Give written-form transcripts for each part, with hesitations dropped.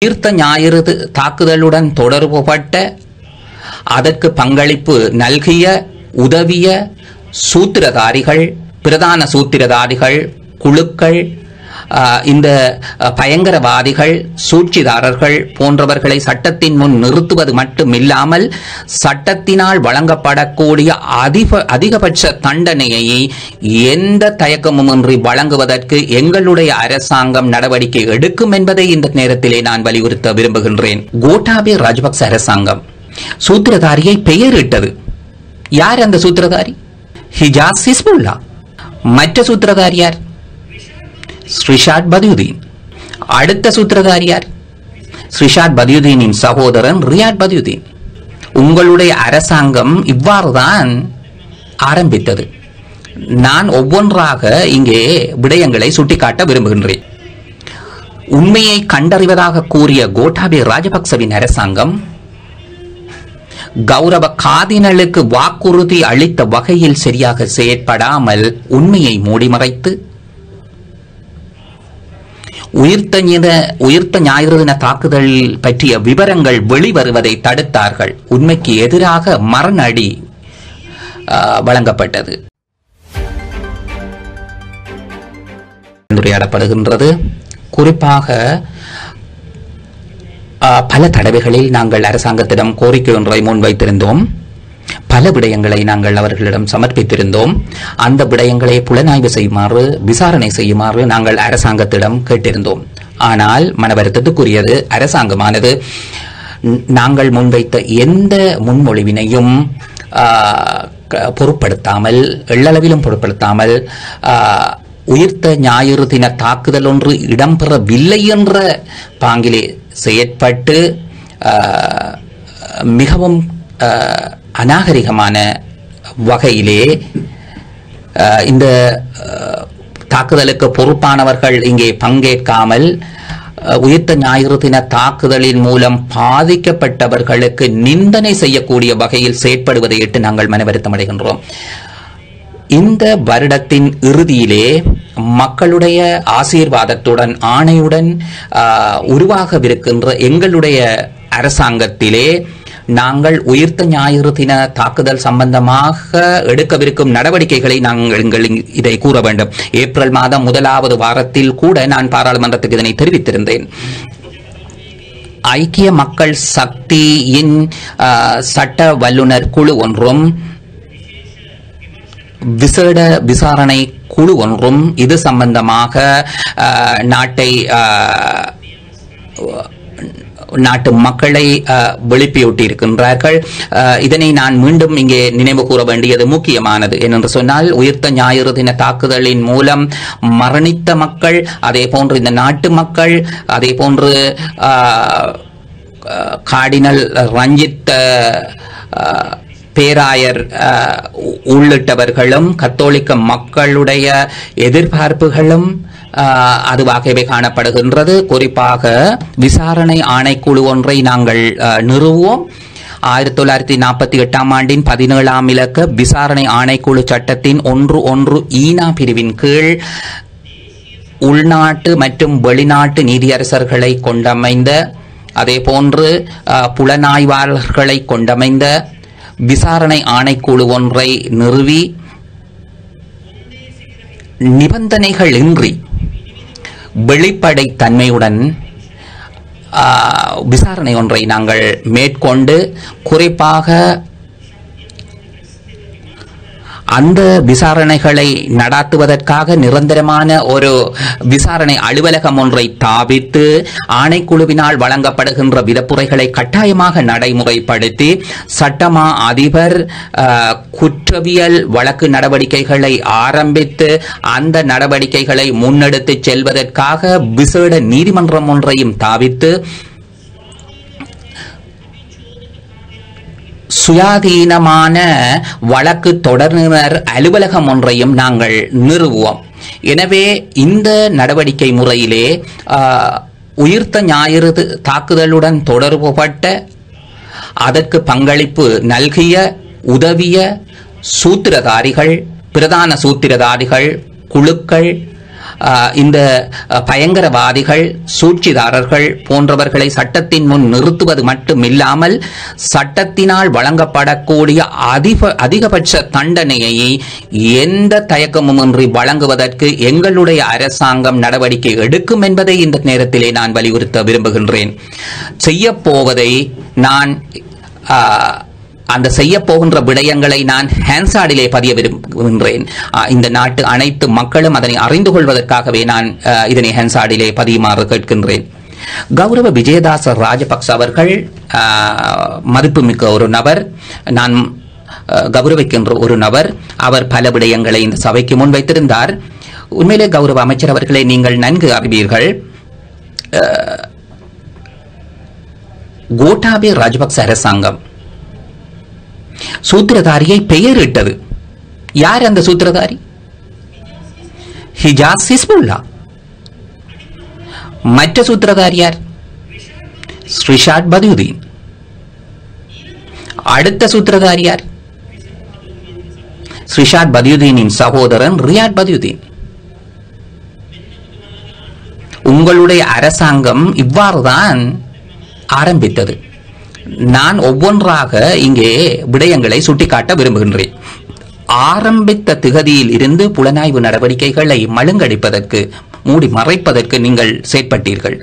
உயிர்த்த ஞாயிறு தாக்குதலுடன் தொடர்புபட்ட அதற்கு பங்களிப்பு நல்கிய உதவிய சூத்திரதாரிகள், பிரதான சூத்திரதாரிகள், குழுக்கள், இந்த பயங்கரவாதிகள், சூழ்ச்சிதாரர்கள் போன்றவர்களை சட்டத்தின் முன் நிறுத்துவது மட்டுமில்லாமல் சட்டத்தினால் வழங்கப்படக்கூடிய அதிகபட்ச தண்டனையை எந்த தயக்கமுமின்றி வழங்குவதற்கு எங்களுடைய அரசாங்கம் நடவடிக்கை எடுக்கும் என்பதை இந்த நேரத்திலே நான் வலியுறுத்த விரும்புகின்றேன். கோட்டாபய ராஜபக்ச அரசாங்கம் சூத்திரதாரியை பெயரிட்டது. யார் அந்த சூத்திரதாரி? ஹிஜாஸ் ஹிஸ்புல்லா. மற்ற சூத்திரதாரி யார்? ரிஷாட் பதியுதீன். அடுத்த சூத்திரதாரி யார்? ரிஷாட் பதியுதீனின் சகோதரன் ரியாட் பதியுதீன். உங்களுடைய அரசாங்கம் இவ்வாறுதான் ஆரம்பித்தது. நான் ஒவ்வொன்றாக இங்கே விடயங்களை சுட்டிக்காட்ட விரும்புகின்றேன். உண்மையை கண்டறிவதாக கூறிய கோட்டாபய ராஜபக்சவின் அரசாங்கம் கௌரவ காதினலுக்கு வாக்குறுதி அளித்த வகையில் சரியாக செயற்படாமல் உண்மையை மூடிமறைத்து உயிர்த்த ஞாயிறு தின தாக்குதல் பற்றிய விவரங்கள் வெளிவருவதை தடுத்தார்கள். உண்மைக்கு எதிராக மரண அடி வழங்கப்பட்டது. உரையாடப்படுகின்றது. குறிப்பாக பல தடவைகளில் நாங்கள் அரசாங்கத்திடம் கோரிக்கை ஒன்றை முன்வைத்திருந்தோம். பல விடயங்களை நாங்கள் அவர்களிடம் சமர்ப்பித்திருந்தோம். அந்த விடயங்களை புலனாய்வு செய்யுமாறு, விசாரணை செய்யுமாறு நாங்கள் அரசாங்கத்திடம் கேட்டிருந்தோம். ஆனால் மனவருத்தத்துக்குரியது, அரசாங்கமானது நாங்கள் முன்வைத்த எந்த முன்மொழிவினையும் பொருட்படுத்தாமல், எள்ளளவிலும் பொருட்படுத்தாமல், உயிர்த்த ஞாயிறு தின தாக்குதல் ஒன்று இடம்பெறவில்லை என்ற பாங்கிலே செயற்பட்டு மிகவும் அநாகரிகமான வகையிலே இந்த தாக்குதலுக்கு பொறுப்பானவர்கள் இங்கே பங்கேற்காமல் உயிர்த்த ஞாயிறு தின தாக்குதலின் மூலம் பாதிக்கப்பட்டவர்களுக்கு நிந்தனை செய்யக்கூடிய வகையில் செயற்படுவதையிட்டு நாங்கள் மனவருத்தம் அடைகின்றோம். இந்த வருடத்தின் இறுதியிலே மக்களுடைய ஆசீர்வாதத்துடன், ஆணையுடன் உருவாகவிருக்கின்ற எங்களுடைய அரசாங்கத்திலே நாங்கள் உயிர்த்த ஞாயிறு தின தாக்குதல் சம்பந்தமாக எடுக்கவிருக்கும் நடவடிக்கைகளை நாங்கள் இதை கூற வேண்டும். ஏப்ரல் மாதம் 1வது வாரத்தில் கூட நான் பாராளுமன்றத்துக்கு இதனை தெரிவித்திருந்தேன். ஐக்கிய மக்கள் சக்தியின் சட்ட வல்லுநர் குழு ஒன்றும் விசேட விசாரணை குழு ஒன்றும் இது சம்பந்தமாக நாட்டு மக்களை விழிப்பூட்டி இருக்கின்றார்கள். இதனை நான் மீண்டும் இங்கே நினைவு கூற வேண்டியது முக்கியமானது. ஏனென்று சொன்னால், உயிர்த்த ஞாயிறு தின தாக்குதலின் மூலம் மரணித்த மக்கள், அதே போன்று இந்த நாட்டு மக்கள், அதே போன்று கார்டினல் ரஞ்சித் பேராயர் உள்ளிட்டவர்களும் கத்தோலிக்க மக்களுடைய எதிர்பார்ப்புகளும் அதுவாகவே காணப்படுகின்றது. குறிப்பாக விசாரணை ஆணைக்குழு ஒன்றை நாங்கள் நிறுவுவோம். 1948ஆம் ஆண்டின் 17ஆம் இலக்க விசாரணை ஆணைக்குழு சட்டத்தின் 1(1) ஈனா பிரிவின் கீழ் உள்நாட்டு மற்றும் வெளிநாட்டு நீதியரசர்களை கொண்டமைந்த, அதே போன்று புலனாய்வாளர்களை கொண்டமைந்த விசாரணை ஆணைக்குழு ஒன்றை நிறுவி நிபந்தனைகள் இன்றி வெளிப்படை தன்மையுடன் விசாரணை ஒன்றை நாங்கள் மேற்கொண்டு, குறிப்பாக அந்த விசாரணைகளை நடாத்துவதற்காக நிரந்தரமான ஒரு விசாரணை அலுவலகம் ஒன்றை தாபித்து ஆணைக்குழுவினால் வழங்கப்படுகின்ற விதப்புரைகளை கட்டாயமாக நடைமுறைப்படுத்தி சட்டமா அதிபர் குற்றவியல் வழக்கு நடவடிக்கைகளை ஆரம்பித்து அந்த நடவடிக்கைகளை முன்னெடுத்து செல்வதற்காக விசேட நீதிமன்றம் ஒன்றையும் தாவித்து சுயாதீனமான வழக்கு தொடர்நிலை அலுவலகம் ஒன்றையும் நாங்கள் நிறுவுவோம். எனவே இந்த நடவடிக்கை முறையிலே உயிர்த்த ஞாயிறு தாக்குதலுடன் தொடர்புபட்ட அதற்கு பங்களிப்பு நல்கிய உதவிய சூத்திரதாரிகள், பிரதான சூத்திரதாரிகள், குழுக்கள், இந்த பயங்கரவாதிகள், சூழ்ச்சிதாரர்கள் போன்றவர்களை சட்டத்தின் முன் நிறுத்துவது மட்டுமில்லாமல் சட்டத்தினால் வழங்கப்படக்கூடிய அதிகபட்ச தண்டனையை எந்த தயக்கமுமின்றி வழங்குவதற்கு எங்களுடைய அரசாங்கம் நடவடிக்கை எடுக்கும் என்பதை இந்த நேரத்திலே நான் வலியுறுத்த விரும்புகின்றேன். செய்யப்போவதை நான் அந்த செய்ய போகின்ற விடயங்களை நான் ஹான்சார்டிலே பதிய விரும்புகின்றேன். இந்த நாட்டு அனைத்து மக்களும் அதனை அறிந்து கொள்வதற்காகவே நான் இதனை ஹான்சார்டிலே பதியுமாறு கேட்கின்றேன். கௌரவ விஜயதாச ராஜபக்ச அவர்கள் மதிப்புமிக்க ஒரு நபர், நான் கௌரவிக்கின்ற ஒரு நபர். அவர் பல விடயங்களை இந்த சபைக்கு முன் வைத்திருந்தார். உண்மையிலே கௌரவ அமைச்சர் அவர்களை நீங்கள் நன்கு அறிவீர்கள். கோட்டாபய ராஜபக்ச அரசாங்கம் சூத்திரதாரியை பெயரிட்டது. யார் அந்த சூத்திரதாரி? ஹிஜாஸ் ஹிஸ்புல்லா. மற்ற சூத்திரதாரி யார்? ரிஷாட் பதியுதீன். அடுத்த சூத்திரதாரி யார்? ரிஷாட் பதியுதீனின் சகோதரன் ரியாட் பதியுதீன். உங்களுடைய அரசாங்கம் இவ்வாறுதான் ஆரம்பித்தது. நான் ஒவ்வொன்றாக இங்கே விடயங்களை சுட்டிக்காட்ட விரும்புகின்றேன். ஆரம்பித்த திகதியில் இருந்து புலனாய்வு நடவடிக்கைகளை மழுங்கடிப்பதற்கு, மூடி மறைப்பதற்கு நீங்கள் செயற்பட்டீர்கள்.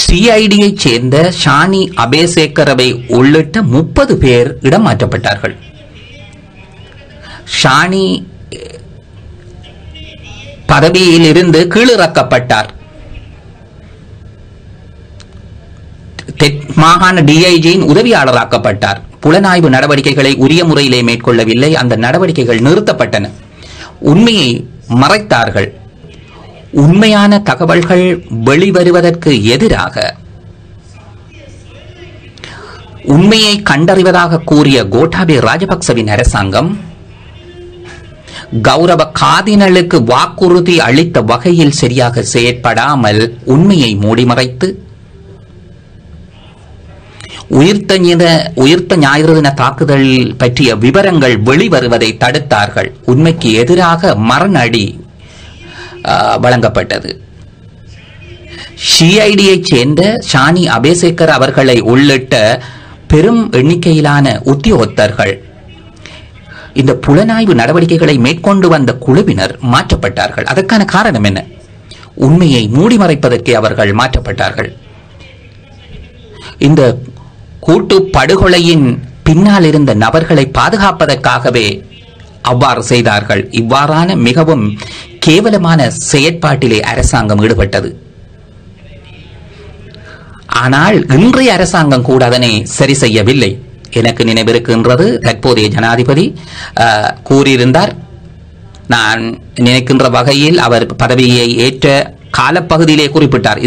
சிஐடியை சேர்ந்த ஷானி அபேசேகரவை உள்ளிட்ட 30 பேர் இடமாற்றப்பட்டார்கள். ஷானி பதவியில் இருந்து கீழிறக்கப்பட்டார். மாகாண டிஐஜியின் உதவியாளராக்கப்பட்டார். புலனாய்வு நடவடிக்கைகளை உரிய முறையிலே மேற்கொள்ளவில்லை. அந்த நடவடிக்கைகள் நிறுத்தப்பட்டன. உண்மையை மறைத்தார்கள். உண்மையான தகவல்கள் வெளிவருவதற்கு எதிராக உண்மையை கண்டறிவதாக கூறிய கோட்டாபய ராஜபக்சவின் அரசாங்கம் கௌரவ காதினலுக்கு வாக்குறுதி அளித்த வகையில் சரியாக செயற்படாமல் உண்மையை மூடிமறைத்து உயிர்த்த ஞாயிறு தின தாக்குதல் பற்றிய விவரங்கள் வெளிவருவதை தடுத்தார்கள். உண்மைக்கு எதிராக மரண அடி வழங்கப்பட்டது. சிஐடியை சேர்ந்த ஷானி அபேசேகர் அவர்களை உள்ளிட்ட பெரும் எண்ணிக்கையிலான உத்தியோகத்தர்கள், இந்த புலனாய்வு நடவடிக்கைகளை மேற்கொண்டு வந்த குழுவினர் மாற்றப்பட்டார்கள். அதற்கான காரணம் என்ன? உண்மையை மூடி மறைப்பதற்கே அவர்கள் மாற்றப்பட்டார்கள். இந்த கூட்டு படுகொலையின் பின்னால் இருந்த நபர்களை பாதுகாப்பதற்காகவே அவ்வாறு செய்தார்கள். இவ்வாறான மிகவும் கேவலமான செயற்பாட்டிலே அரசாங்கம் ஈடுபட்டது. ஆனால் இன்றைய அரசாங்கம் கூட அதனை சரி செய்யவில்லை. எனக்கு நினைவிருக்கின்றது, தற்போதைய ஜனாதிபதி கூறியிருந்தார். நான் நினைக்கின்ற வகையில் அவர் பதவியை ஏற்ற காலப்பகுதியிலே குறிப்பிட்டார்,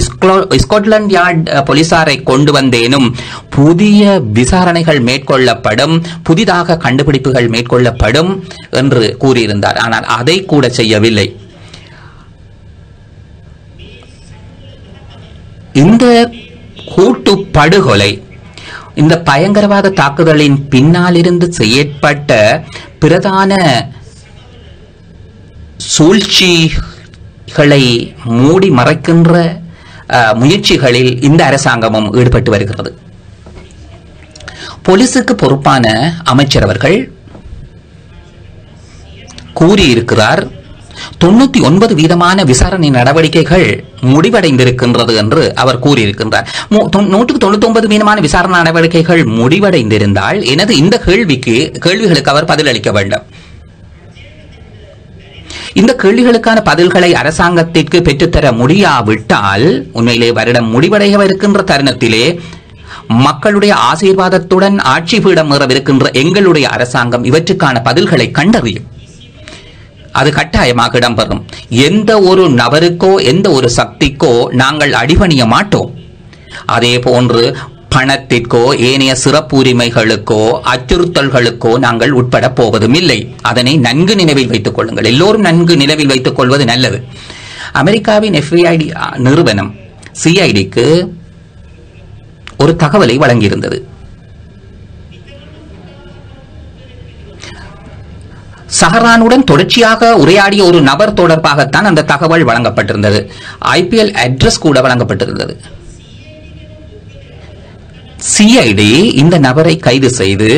ஸ்காட்லாந்து யார்ட் போலீசாரை கொண்டு வந்தேனும் புதிய விசாரணைகள் மேற்கொள்ளப்படும், புதிதாக கண்டுபிடிப்புகள் மேற்கொள்ளப்படும் என்று கூறியிருந்தார். ஆனால் அதை கூட செய்யவில்லை. இந்த கூட்டு படுகொலை, இந்த பயங்கரவாத தாக்குதலின் பின்னாலிருந்து செயற்பட்ட பிரதான சூழ்ச்சிகளை மூடி மறைக்கின்ற முயற்சிகளில் இந்த அரசாங்கமும் ஈடுபட்டு வருகிறது. போலீசுக்கு பொறுப்பான அமைச்சர் அவர்கள் கூறியிருக்கிறார், 99% விசாரணை நடவடிக்கைகள் முடிவடைந்திருக்கின்றது என்று அவர் கூறியிருக்கின்றார். 199% விசாரணை நடவடிக்கைகள் முடிவடைந்திருந்தால் எனது இந்த கேள்விகளுக்கு அவர் பதிலளிக்க வேண்டும். இந்த கேள்விகளுக்கான பதில்களை அரசாங்கத்திற்கு பெற்றுத்தர முடியாவிட்டால் உண்மையிலே வருடம் முடிவடையவிருக்கின்ற தருணத்திலே மக்களுடைய ஆசீர்வாதத்துடன் ஆட்சி பீடம் ஏறவிருக்கின்ற எங்களுடைய அரசாங்கம் இவற்றுக்கான பதில்களை கண்டறியும். அது கட்டாயமாக இடம்பெறும். எந்த ஒரு நபருக்கோ எந்த ஒரு சக்திக்கோ நாங்கள் அடிபணிய மாட்டோம். அதே போன்று பணத்திற்கோ ஏனைய சிறப்புரிமைகளுக்கோ அச்சுறுத்தல்களுக்கோ நாங்கள் உட்பட போவதும் இல்லை. அதனை நன்கு நினைவில் வைத்துக் கொள்ளுங்கள். எல்லோரும் நன்கு நினைவில் வைத்துக் கொள்வது நல்லது. அமெரிக்காவின் FBI நிறுவனம் CIDக்கு ஒரு தகவலை வழங்கியிருந்தது. சஹரானுடன் தொடர்ச்சியாக உரையாடிய ஒரு நபர் தொடர்பாகத்தான் அந்த தகவல் வழங்கப்பட்டிருந்தது. ஐபிஎல் அட்ரஸ் கூட வழங்கப்பட்டிருந்தது. சிஐடி இந்த நபரை கைது செய்து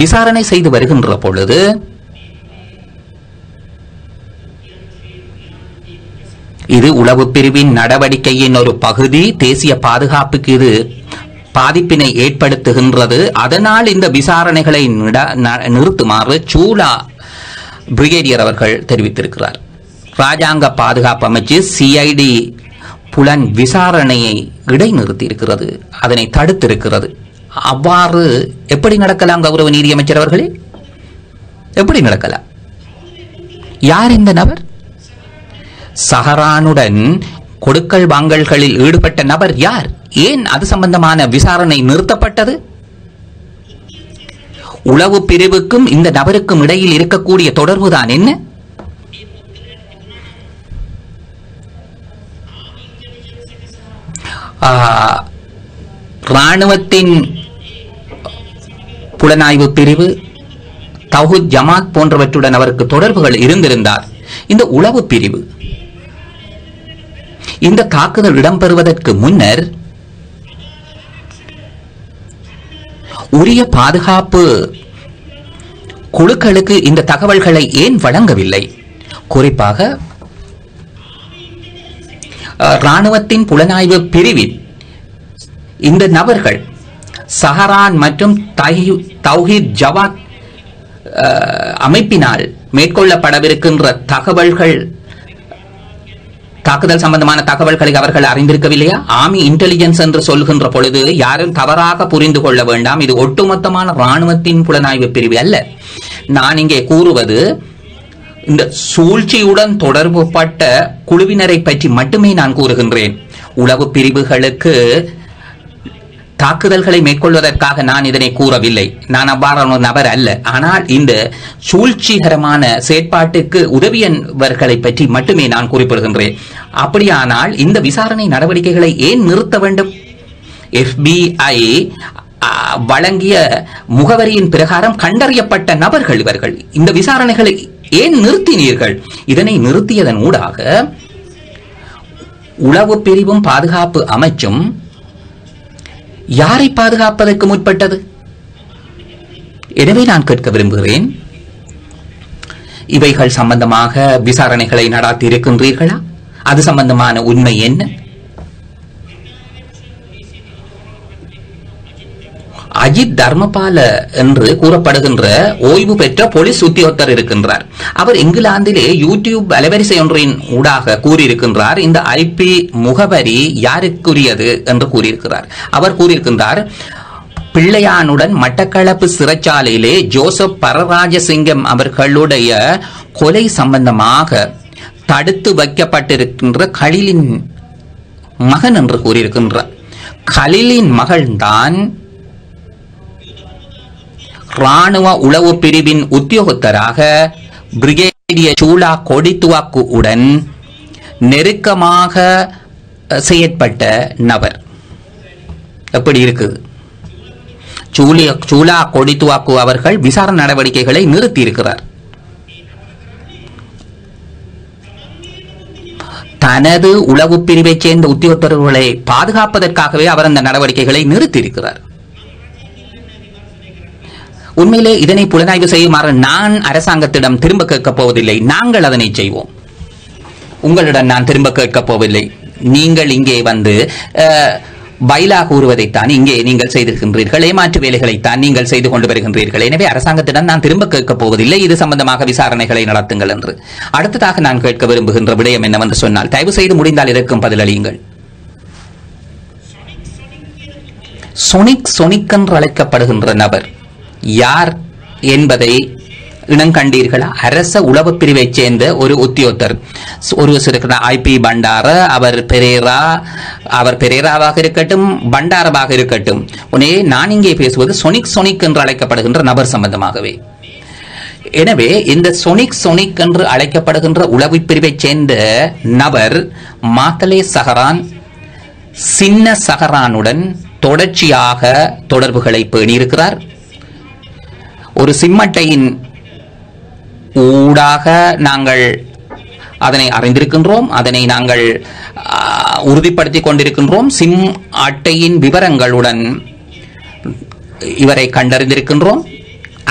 விசாரணை செய்து வருகின்ற பொழுது இது உளவு பிரிவின் நடவடிக்கையின் ஒரு பகுதி. தேசிய பாதுகாப்புக்கு இது பாதிப்பினை ஏற்படுத்துகின்றது. அதனால் இந்த விசாரணைகளை நிறுத்துமாறு சூலா பிரிகேடியர் அவர்கள் தெரிவித்திருக்கிறார். ராஜாங்க பாதுகாப்பு அமைச்சு சிஐடி புலன் விசாரணையை இடைநிறுத்தி இருக்கிறது, அதனை தடுத்திருக்கிறது. அவ்வாறு எப்படி நடக்கலாம் கௌரவ நீதியமைச்சர் அவர்களே? எப்படி நடக்கலாம்? யார் இந்த நபர்? சஹரானுடன் கொடுக்கல் வாங்கல்களில் ஈடுபட்ட நபர் யார்? ஏன் அது சம்பந்தமான விசாரணை நிறுத்தப்பட்டது? உளவு பிரிவுக்கும் இந்த நபருக்கும் இடையில் இருக்கக்கூடிய தொடர்புதான் என்ன? ராணுவத்தின் புலனாய்வு பிரிவு, தௌஹீத் ஜமாத் போன்றவற்றுடன் அவருக்கு தொடர்புகள் இருந்திருந்தார். இந்த உளவு பிரிவு இந்த தாக்குதல் இடம்பெறுவதற்கு முன்னர் உரிய பாதுகாப்பு குழுக்களுக்கு இந்த தகவல்களை ஏன் வழங்கவில்லை? குறிப்பாக ராணுவத்தின் புலனாய்வு பிரிவில் இந்த நபர்கள் சஹரான் மற்றும் தௌஹீத் ஜமாத் அமைப்பினால் மேற்கொள்ளப்படவிருக்கின்ற தகவல்கள், தாக்குதல் சம்பந்தமான தகவல்களை அவர்கள் அறிந்திருக்கவில்லையா? ஆர்மி இன்டெலிஜென்ஸ் என்று சொல்கின்ற பொழுது யாரும் தவறாக புரிந்து கொள்ள வேண்டாம், இது ஒட்டுமொத்தமான ராணுவத்தின் புலனாய்வு பிரிவு அல்ல. நான் இங்கே கூறுவது இந்த சூழ்ச்சியுடன் தொடர்புபட்ட குழுவினரை பற்றி மட்டுமே நான் கூறுகின்றேன். உளவு பிரிவுகளுக்கு தாக்குதல்களை மேற்கொள்வதற்காக நான் இதனை கூறவில்லை. நான் அவ்வாறான நபர் அல்ல. ஆனால் இந்த சூழ்ச்சிகரமான செயற்பாட்டுக்கு உதவியவர்களை பற்றி மட்டுமே நான் குறிப்பிடுகின்றேன். அப்படியானால் இந்த விசாரணை நடவடிக்கைகளை ஏன் நிறுத்த வேண்டும்? FBI வழங்கிய முகவரியின் பிரகாரம் கண்டறியப்பட்ட நபர்கள் இவர்கள். இந்த விசாரணைகளை ஏன் நிறுத்தினீர்கள்? இதனை நிறுத்தியதன் ஊடாக உளவு பிரிவும் பாதுகாப்பு அமைச்சும் யாரை பாதுகாப்பதற்கு முற்பட்டது? எனவே நான் கேட்க விரும்புகிறேன், இவைகள் சம்பந்தமாக விசாரணைகளை நடாத்தி இருக்கின்றீர்களா? அது சம்பந்தமான உண்மை என்ன? அஜித் தர்மபால என்று கூறப்படுகின்ற ஓய்வு பெற்ற போலீஸ் உத்தியோகத்தர் இருக்கின்றார். அவர் இங்கிலாந்திலே யூடியூப் அலைவரிசை ஒன்றின் ஊடாக கூறியிருக்கின்றார், இந்த IP முகவரி யாருக்குரியது என்று கூறியிருக்கிறார். அவர் கூறியிருக்கின்றார், பிள்ளையானுடன் மட்டக்களப்பு சிறைச்சாலையிலே ஜோசப் பரராஜசிங்கம் அவர்களுடைய கொலை சம்பந்தமாக தடுத்து வைக்கப்பட்டிருக்கின்ற கலிலின் மகன் என்று கூறியிருக்கின்றார். கலிலின் மகள்தான் ராணுவ உளவு பிரிவின் உத்தியோகத்தராக பிரிகேடியர் சூலா கொடித்துவாக்கு உடன் நெருக்கமாக செயற்பட்ட நபர். எப்படி இருக்குது? சூலா கொடித்துவாக்கு அவர்கள் விசாரணை நடவடிக்கைகளை நிறுத்தி இருக்கிறார். தனது உளவு பிரிவைச் சேர்ந்த உத்தியோகத்தர்களை பாதுகாப்பதற்காகவே அவர் அந்த நடவடிக்கைகளை நிறுத்தி இருக்கிறார். உண்மையிலே இதனை புலனாய்வு செய்யுமாறு நான் அரசாங்கத்திடம் திரும்ப கேட்கப் போவதில்லை. நாங்கள் அதனை செய்வோம். உங்களிடம் நான் திரும்ப கேட்கப் போவதில்லை. நீங்கள் இங்கே வந்து பைலா கூறுவதைத்தான் இங்கே நீங்கள் செய்திருக்கின்றீர்கள், ஏமாற்று வேலைகளைத்தான் நீங்கள் செய்து கொண்டு வருகின்றீர்கள். எனவே அரசாங்கத்திடம் நான் திரும்ப கேட்கப் போவதில்லை, இது சம்பந்தமாக விசாரணைகளை நடத்துங்கள் என்று. அடுத்ததாக நான் கேட்க விரும்புகின்ற விடயம் என்னவென்று சொன்னால், தயவு செய்து முடிந்தால் இதற்கும் பதிலளியுங்கள். சொனிக் என்று அழைக்கப்படுகின்ற நபர் யார் என்பதை இனங்கண்டீர்களா? அரச உளவு பிரிவைச் சேர்ந்த ஒரு உத்தியோகத்தர். ஒரு IP பண்டார, அவர் பெரேராவாக இருக்கட்டும், பண்டாரவாக இருக்கட்டும். உடனே நான் இங்கே பேசுவது சொனிக் என்று அழைக்கப்படுகின்ற நபர் சம்பந்தமாகவே. எனவே இந்த சொனிக் என்று அழைக்கப்படுகின்ற உளவு பிரிவைச் சேர்ந்த நபர் மாத்தலே சஹரான், சின்ன சஹரானுடன் தொடர்ச்சியாக தொடர்புகளை பேணியிருக்கிறார். ஒரு சிம்மட்டையின் ஊடாக நாங்கள் அதனை அறிந்திருக்கின்றோம், அதனை நாங்கள் உறுதிப்படுத்திக் கொண்டிருக்கின்றோம். சிம் அட்டையின் விவரங்களுடன் இவரை கண்டறிந்திருக்கின்றோம்.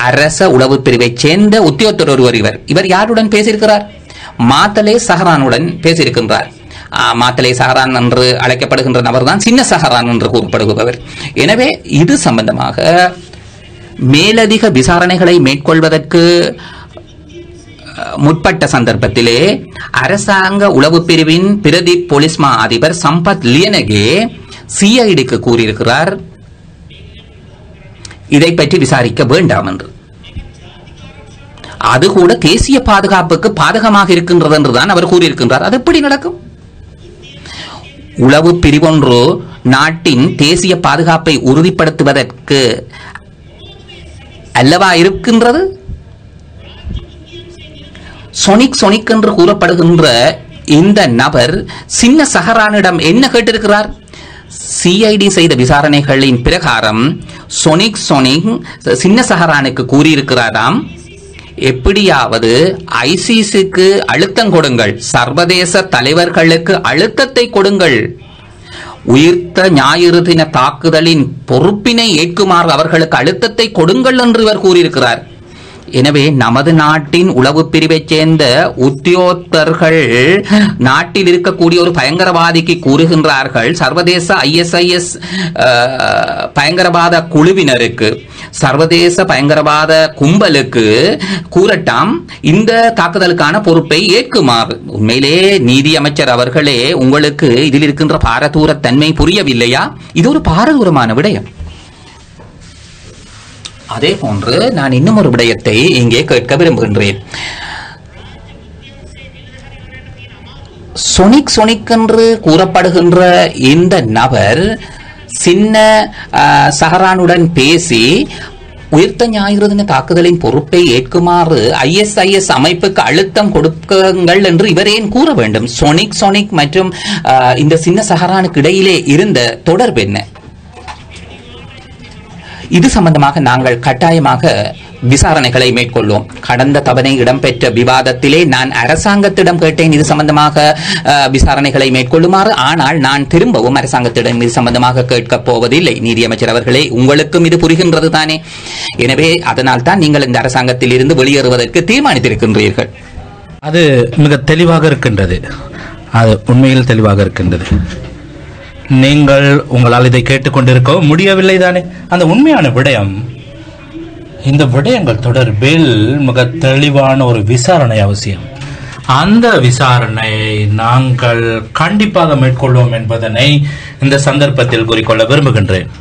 அரச உளவு பிரிவைச் சேர்ந்த உத்தியோகத்தர் ஒருவர். இவர் யாருடன் பேசியிருக்கிறார்? மாத்தலே சஹரானுடன் பேசியிருக்கின்றார். மாத்தலே சஹரான் என்று அழைக்கப்படுகின்ற நபர்தான் சின்ன சஹரான் என்று கூறப்படுபவர். எனவே இது சம்பந்தமாக மேலதிக விசாரணைகளை மேற்கொள்வதற்கு முற்பட்ட சந்தர்ப்பத்திலே அரசாங்க உளவு பிரிவின் பிரதி போலீஸ் மா அதிபர் சம்பத் லியனகே சிஐடிக்கு கூறியிருக்கிறார், இதை பற்றி விசாரிக்க வேண்டாம் என்று. அது கூட தேசிய பாதுகாப்புக்கு பாதகமாக இருக்கின்றது என்றுதான் அவர் கூறியிருக்கின்றார். அது எப்படி நடக்கும்? உளவு பிரிவொன்று நாட்டின் தேசிய பாதுகாப்பை உறுதிப்படுத்துவதற்கு அல்லவா இருக்கின்றது. சொனிக் என்று கூறப்படுகின்ற இந்த நபர் சின்ன சஹரானிடம் என்ன கேட்டிருக்கிறார்? சிஐடி செய்த விசாரணைகளின் பிரகாரம் சொனிக் சின்ன சஹரானுக்கு கூறியிருக்கிறாராம், எப்படியாவது ஐசிசிக்கு அழுத்தம் கொடுங்கள், சர்வதேச தலைவர்களுக்கு அழுத்தத்தை கொடுங்கள், உயிர்த்த ஞாயிறு தின தாக்குதலின் பொறுப்பினை ஏற்குமாறு அவர்களுக்கு அழுத்தத்தை கொடுங்கள் என்று இவர் கூறியிருக்கிறார். எனவே நமது நாட்டின் உளவு பிரிவைச் சேர்ந்த உத்தியோகத்தர்கள் நாட்டில் இருக்கக்கூடிய ஒரு பயங்கரவாதிக்கு கூறுகின்றார்கள், சர்வதேச ISIS பயங்கரவாத குழுவினருக்கு, சர்வதேச பயங்கரவாத கும்பலுக்கு கூறட்டாம் இந்த தாக்குதலுக்கான பொறுப்பை ஏற்குமாறு. உண்மையிலே நீதி அமைச்சர் அவர்களே, உங்களுக்கு இதில் இருக்கின்ற பாரதூர தன்மை புரியவில்லையா? இது ஒரு பாரதூரமான விடயம். அதே போன்று நான் இன்னும் ஒரு விடயத்தை இங்கே கேட்க விரும்புகின்றேன். சொனிக் என்று கூறப்படுகின்ற இந்த நபர் சின்ன சஹரானுடன் பேசி உயிர்த்த ஞாயிறு தின தாக்குதலின் பொறுப்பை ஏற்குமாறு ISIS அமைப்புக்கு அழுத்தம் கொடுக்குங்கள் என்று இவர் ஏன் கூற வேண்டும்? சொனிக் மற்றும் இந்த சின்ன சஹரானுக்கு இடையிலே இருந்த தொடர்பு என்ன? இது சம்பந்தமாக நாங்கள் கட்டாயமாக விசாரணைகளை மேற்கொள்வோம். கடந்த தவணை இடம்பெற்ற விவாதத்திலே நான் அரசாங்கத்திடம் கேட்டேன் இது சம்பந்தமாக விசாரணைகளை மேற்கொள்ளுமாறு. ஆனால் நான் திரும்பவும் அரசாங்கத்திடம் இது சம்பந்தமாக கேட்கப் போவதில்லை. நீதியமைச்சர் அவர்களே, உங்களுக்கும் இது புரிகின்றது தானே? எனவே அதனால் தான் நீங்கள் இந்த அரசாங்கத்தில் இருந்து வெளியேறுவதற்கு தீர்மானித்திருக்கின்றீர்கள். அது மிக தெளிவாக இருக்கின்றது. அது உண்மையில் தெளிவாக இருக்கின்றது. நீங்கள் உங்களால் இதை கேட்டுக்கொண்டிருக்க முடியவில்லை தானே? அந்த உண்மையான விடயம், இந்த விடயங்கள் தொடர்பில் மிக தெளிவான ஒரு விசாரணை அவசியம். அந்த விசாரணையை நாங்கள் கண்டிப்பாக மேற்கொள்வோம் என்பதனை இந்த சந்தர்ப்பத்தில் கூறிக்கொள்ள விரும்புகின்றேன்.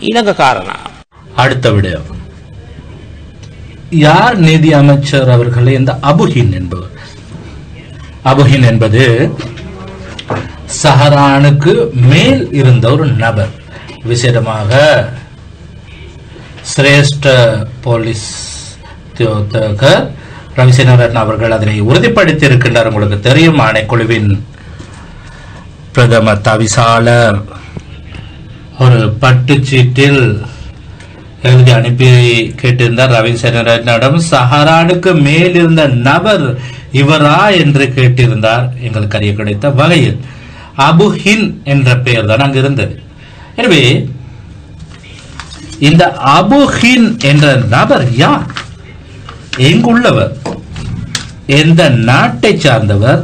ඊළඟ කාරණා. அடுத்த விடயம், யார் நீதி அமைச்சர் அவர்களே இந்த அபுஹின் என்பவர்? அபுஹின் என்பது சஹரானுக்கு மேல் இருந்த ஒரு நபர். விசேடமாக சிரேஷ்ட போலீஸ் உத்தியோகத்தர் ரவிசேனரத்ன அவர்கள் அதனை உறுதிப்படுத்தி இருக்கின்றார். உங்களுக்கு தெரியும், ஆணைக்குழுவின் பிரதம தவிசாளர் ஒரு பட்டுச்சீட்டில் எழுதி அனுப்பி கேட்டிருந்தார் ரவிசேனரத்னிடம், சஹரானுக்கு மேல் இருந்த நபர் இவரா என்று கேட்டிருந்தார். எங்களுக்கு அறிய கிடைத்த வகையில் அபுஹின் என்ற பெயர் தான் அங்கு இருந்தது. எனவே இந்த அபுஹின் என்ற நபர் யார்? எங்குள்ளவர்? எந்த நாட்டை சார்ந்தவர்?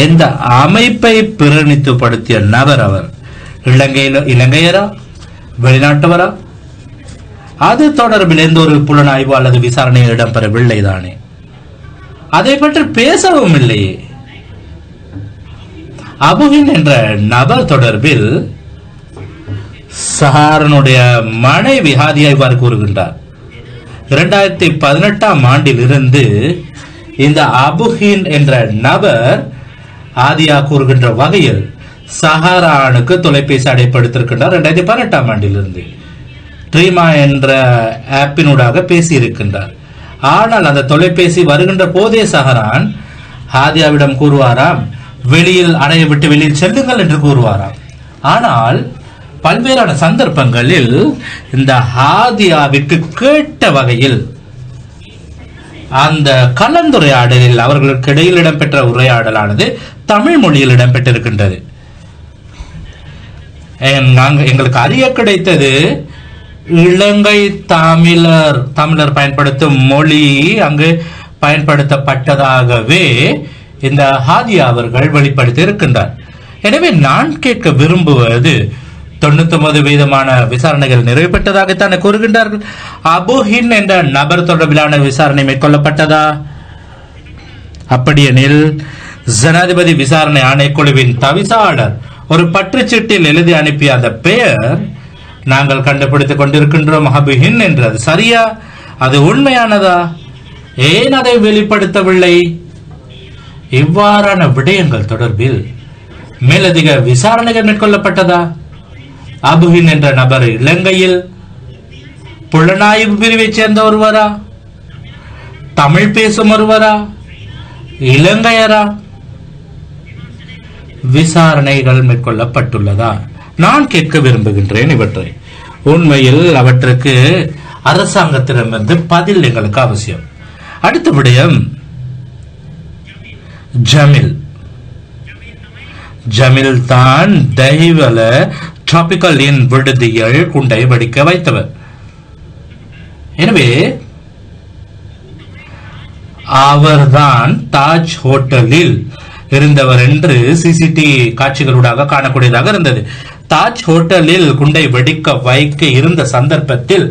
எந்த அமைப்பை பிரதிநிதித்துவப்படுத்திய நபர் அவர்? இலங்கையரா? வெளிநாட்டவரா? அது தொடர்பில் எந்த ஒரு புலனாய்வு அல்லது விசாரணை இடம்பெறவில்லை தானே? அதை பற்றி பேசவும் இல்லையே. அபுஹின் என்ற நபர் தொடர்பில் சஹரானுடைய மனைவி ஹாதியா இவ்வாறு கூறுகின்றார். 2018ஆம் ஆண்டில் இருந்து இந்த அபுஹின் என்ற நபர் ஹாதியா கூறுகின்ற வகையில் சஹரானுக்கு தொலைபேசி அடைப்படுத்திருக்கின்றார். 2018ஆம் ஆண்டிலிருந்து ட்ரீமா என்ற ஆப்பினூடாக பேசி இருக்கின்றார். ஆனால் அந்த தொலைபேசி வருகின்ற போதே சஹரான் ஹாதியாவிடம் கூறுவாராம், வெளியில் அணையை விட்டு வெளியில் செல்லுங்கள் என்று கூறுவாராம். ஆனால் பல்வேறான சந்தர்ப்பங்களில் இந்த ஹாதியாவிற்கு கேட்ட வகையில் அந்த கலந்துரையாடலில் அவர்களுக்கு இடையில் இடம்பெற்ற உரையாடலானது தமிழ் மொழியில் இடம்பெற்றிருக்கின்றது. எங்களுக்கு அறிய கிடைத்தது இலங்கை தமிழர் பயன்படுத்தும் மொழி அங்கு பயன்படுத்தப்பட்டதாகவே இந்த ஹாதியா அவர்கள் வெளிப்படுத்தி இருக்கின்றார். எனவே நான் கேட்க விரும்புவது 99% விசாரணைகள் நிறைவு பெற்றதாகத்தானே கூறுகின்றார்கள். அபுஹின் என்ற நபர் தொடர்பிலான விசாரணை மேற்கொள்ளப்பட்டதா? அப்படியெனில் ஜனாதிபதி விசாரணை ஆணைக்குழுவின் தவிசாளர் ஒரு பற்றுச்சீட்டில் எழுதி அனுப்பிய அந்த பெயர் நாங்கள் கண்டுபிடித்துக் கொண்டிருக்கின்றோம் அபுஹின் என்றது சரியா? அது உண்மையானதா? ஏன் அதை வெளிப்படுத்தவில்லை? இவ்வாறான விடயங்கள் தொடர்பில் மேலதிக விசாரணைகள் மேற்கொள்ளப்பட்டதா? அபுஹின் என்ற நபர் இலங்கையில் புலனாய்வு பிரிவைச் சேர்ந்த ஒருவரா? தமிழ் பேசும் ஒருவரா? இலங்கையரா? விசாரணைகள் மேற்கொள்ளப்பட்டுள்ளதா? நான் கேட்க விரும்புகின்றேன் இவற்றை. உண்மையில் அவற்றுக்கு அரசாங்கத்திடமிருந்து பதில் எங்களுக்கு அவசியம். அடுத்த விடயம் ஜமில் தான் தெஹிவல டிராபிக்கல் இன் விடுதியில் குண்டை வெடிக்க வைத்தவர். எனவே அவர்தான் தாஜ் ஹோட்டலில் இருந்தவர் என்று சிசிடிவி காட்சிகளூடாக காணக்கூடியதாக இருந்தது. தாஜ் ஹோட்டலில் குண்டை வெடிக்க வைக்க இருந்த சந்தர்ப்பத்தில்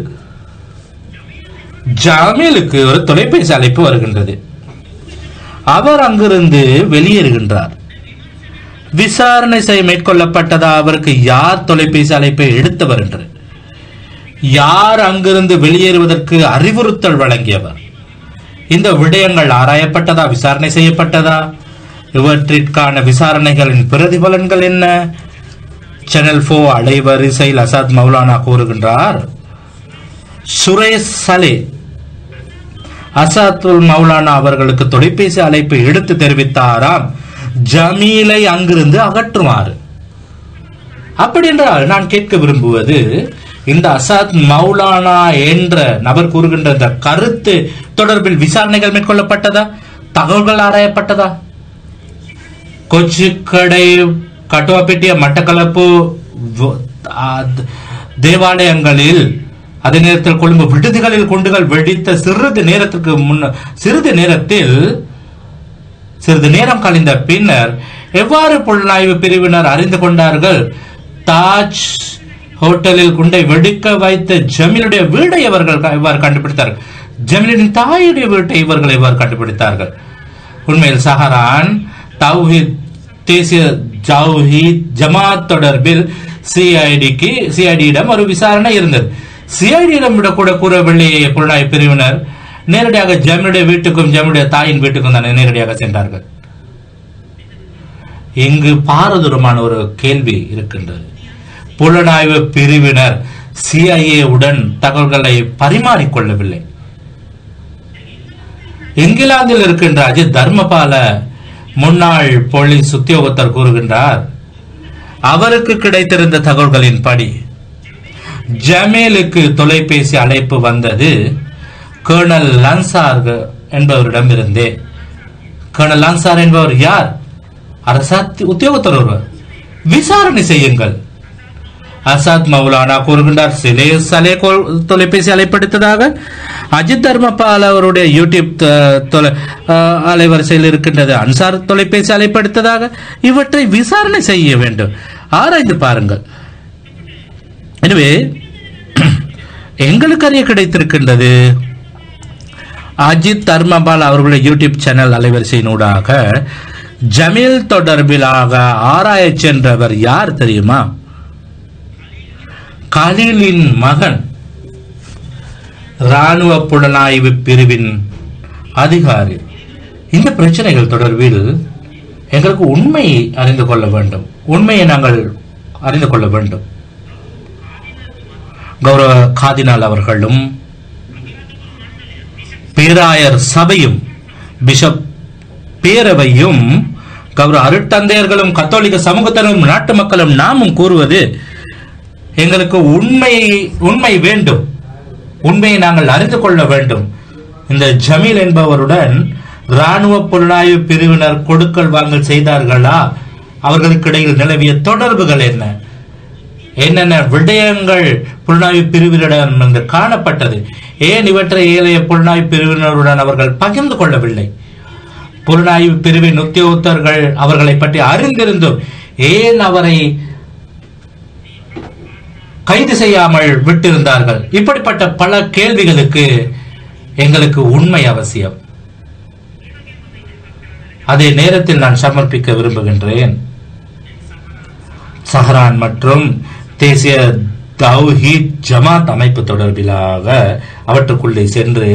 ஜமீலுக்கு ஒரு தொலைபேசி அழைப்பு வருகின்றது. அவர் அங்கிருந்து வெளியேறுகின்றார். விசாரணை செய்ய மேற்கொள்ளப்பட்டதா அவருக்கு யார் தொலைபேசி அழைப்பை எடுத்தவர் என்று, யார் அங்கிருந்து வெளியேறுவதற்கு அறிவுறுத்தல் வழங்கியவர், இந்த விடயங்கள் ஆராயப்பட்டதா, விசாரணை செய்யப்பட்டதா? இவற்றிற்கான விசாரணைகளின் பிரதிபலன்கள் என்ன? சேனல் 4 அலைவரிசையில் அசாத் மௌலானா கூறுகின்றார், சுரேஷ் சலே அசாத்துல் மௌலானா அவர்களுக்கு தொலைபேசி அழைப்பை எடுத்து தெரிவித்தாராம் ஜமீலை அங்கிருந்து அகற்றுமாறு. அப்படி என்றால் நான் கேட்க விரும்புவது, இந்த அசாத் மௌலானா என்ற நபர் கூறுகின்ற இந்த கருத்து தொடர்பில் விசாரணைகள் மேற்கொள்ளப்பட்டதா? தகவல்கள் ஆராயப்பட்டதா? கொச்சிக்கடை, கட்டுவாப்பேட்டிய, மட்டக்களப்பு தேவாலயங்களில், அதே நேரத்தில் கொழும்பு விடுதிகளில் குண்டுகள் வெடித்த சிறிது நேரம் கழிந்த பின்னர் எவ்வாறு புலனாய்வு பிரிவினர் அறிந்து கொண்டார்கள் தாஜ் ஹோட்டலில் குண்டை வெடிக்க வைத்த ஜமீலுடைய வீடை இவர்கள் எவ்வாறு கண்டுபிடித்தார்கள்? ஜமீலின் தாயுடைய வீட்டை இவர்கள் எவ்வாறு கண்டுபிடித்தார்கள்? உண்மையில் சஹரான் தௌஹீத் தேசிய தௌஹீத் ஜமாத் தொடர்பில் சிஐடியிடம் ஒரு விசாரணை இருந்தது. சிஐடியிடம் விட கூட கூறவில்லை புலனாய்வு பிரிவினர். நேரடியாக ஜமீலுடைய வீட்டுக்கும் ஜமீலுடைய தாயின் வீட்டுக்கும் தான் நேரடியாக சென்றார்கள். இங்கு பாரதூரமான ஒரு கேள்வி இருக்கின்றது. புலனாய்வு பிரிவினர் சிஐஏ உடன் தகவல்களை பரிமாறிக்கொள்ளவில்லை. இங்கிலாந்தில் இருக்கின்ற அஜித் தர்மபால முன்னாள் போலீஸ் உத்தியோகத்தர் கூறுகின்றார், அவருக்கு கிடைத்திருந்த தகவல்களின்படி ஜமீலுக்கு தொலைபேசி அழைப்பு வந்தது கர்னல் லான்சார் என்பவரிடம் இருந்தே. கர்னல் லான்சார் என்பவர் யார்? அரசாத் உத்தியோகத்தர் ஒருவர். விசாரணை செய்யுங்கள். அசாத் மௌலானா கூறுகின்றார், சலே தொலைபேசி அழைப்படுத்ததாக அஜித் தர்மபால் அவருடைய யூடியூப் அலைவரிசையில் இருக்கின்றது. அன்சார் தொலைபேசி அழைப்படுத்ததாக. இவற்றை விசாரணை செய்ய வேண்டும், ஆராய்ந்து பாருங்கள். எனவே எங்களுக்கு அறிய கிடைத்திருக்கின்றது, அஜித் தர்மபால் அவர்களுடைய யூடியூப் சேனல் அலைவரிசையினூடாக ஜமீல் தொடர்பிலாக ஆராய சென்றவர் யார் தெரியுமா? கலீலின் மகன், ராணுவ புலனாய்வு பிரிவின் அதிகாரி. இந்த பிரச்சனைகள் தொடர்பில் எங்களுக்கு உண்மையை அறிந்து கொள்ள வேண்டும், உண்மையை நாங்கள் அறிந்து கொள்ள வேண்டும். கௌரவ காதினால் அவர்களும் பேராயர் சபையும் பிஷப் பேரவையும் கௌரவ அருட்தந்தையர்களும் கத்தோலிக்க சமூகத்தினரும் நாட்டு மக்களும் நாமும் கூறுவது, எங்களுக்கு உண்மை வேண்டும், உண்மையை நாங்கள் அறிந்து கொள்ள வேண்டும். இந்த ஜமீல் என்பவருடன் ராணுவ புலனாய்வு பிரிவினர் கொடுக்கல் வாங்கல் செய்தார்களா? அவர்களுக்கு இடையில் நிலவிய தொடர்புகள் என்ன? என்னென்ன விடயங்கள் புலனாய்வு பிரிவினரிடம் காணப்பட்டது? ஏன் இவற்றை ஏழைய புலனாய்வு பிரிவினருடன் அவர்கள் பகிர்ந்து கொள்ளவில்லை? புலனாய்வு பிரிவின் உத்தியோகத்தர்கள் அவர்களை பற்றி அறிந்திருந்தும் ஏன் அவரை கைது செய்யாமல் விட்டிருந்தார்கள்? இப்படிப்பட்ட பல கேள்விகளுக்கு எங்களுக்கு உண்மை அவசியம். அதே நேரத்தில் நான் சமர்ப்பிக்க விரும்புகின்றேன், சஹரான் மற்றும் தேசிய தௌஹீத் ஜமாத் அமைப்பு தொடர்பிலாக அவற்றுக்குள்ளே சென்று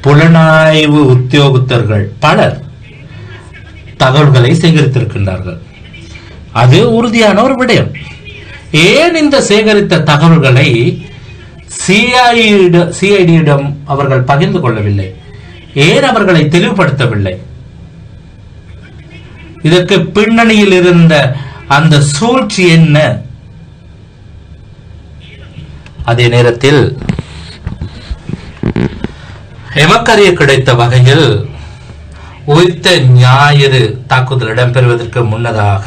புலனாய்வு உத்தியோகத்தர்கள் பலர் தகவல்களை சேகரித்திருக்கின்றார்கள். அது உறுதியான ஒரு விடயம். ஏன் இந்த சேகரித்த தகவல்களை சிஐடியிடம் அவர்கள் பகிர்ந்து கொள்ளவில்லை? ஏன் அவர்களை தெளிவுபடுத்தவில்லை? இதற்கு பின்னணியில் இருந்த அந்த சூழ்ச்சி என்ன? அதே நேரத்தில் எமக்கறிய கிடைத்த வகையில் உயிர்த்த ஞாயிறு தாக்குதல் இடம்பெறுவதற்கு முன்னதாக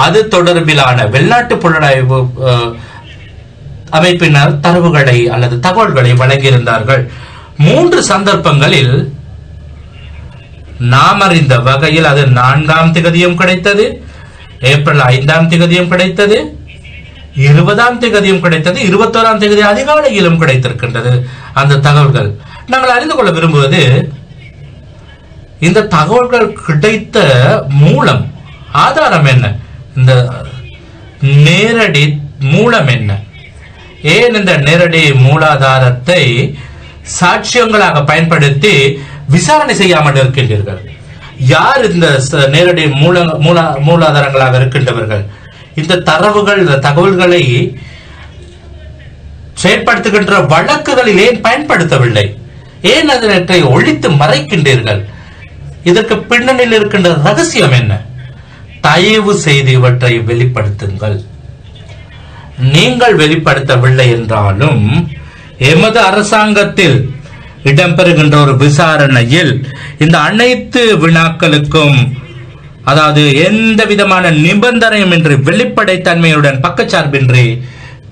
அது தொடர்பிலான வெளிநாட்டு புலனாய்வு அமைப்பினர் தரவுகளை அல்லது தகவல்களை வழங்கியிருந்தார்கள். 3 சந்தர்ப்பங்களில் நாம் அறிந்த வகையில் அது 4ஆம் திகதியும் கிடைத்தது, ஏப்ரல் 5ஆம் திகதியும் கிடைத்தது, 20ஆம் திகதியும் கிடைத்தது, 21ஆம் திகதி அதிகாலையிலும் கிடைத்திருக்கின்றது. அந்த தகவல்கள் நாங்கள் அறிந்து கொள்ள விரும்புவது, இந்த தகவல்கள் கிடைத்த மூலம் ஆதாரம் என்ன? இந்த நேரடி மூலம் என்ன? ஏன் இந்த நேரடி மூலாதாரத்தை சாட்சியங்களாக பயன்படுத்தி விசாரணை செய்யாமல் இருக்கின்றீர்கள்? யார் இந்த நேரடி மூலாதாரங்களாக இருக்கின்றவர்கள்? இந்த தரவுகள், இந்த தகவல்களை செயற்படுத்துகின்ற வழக்குகளில் ஏன் பயன்படுத்தவில்லை? ஏன் அதனை ஒழித்து மறைக்கின்றீர்கள்? இதற்கு பின்னணியில் இருக்கின்ற ரகசியம் என்ன? தயவு செய்து இவற்றை வெளிப்படுத்துங்கள். நீங்கள் வெளிப்படுத்தவில்லை என்றாலும் எமது அரசாங்கத்தில் இடம்பெறுகின்ற ஒரு விசாரணையில் இந்த அனைத்து வினாக்களுக்கும், அதாவது எந்த விதமான நிபந்தனையும் இன்றி வெளிப்படைத்தன்மையுடன் பக்கச்சார்பின்றி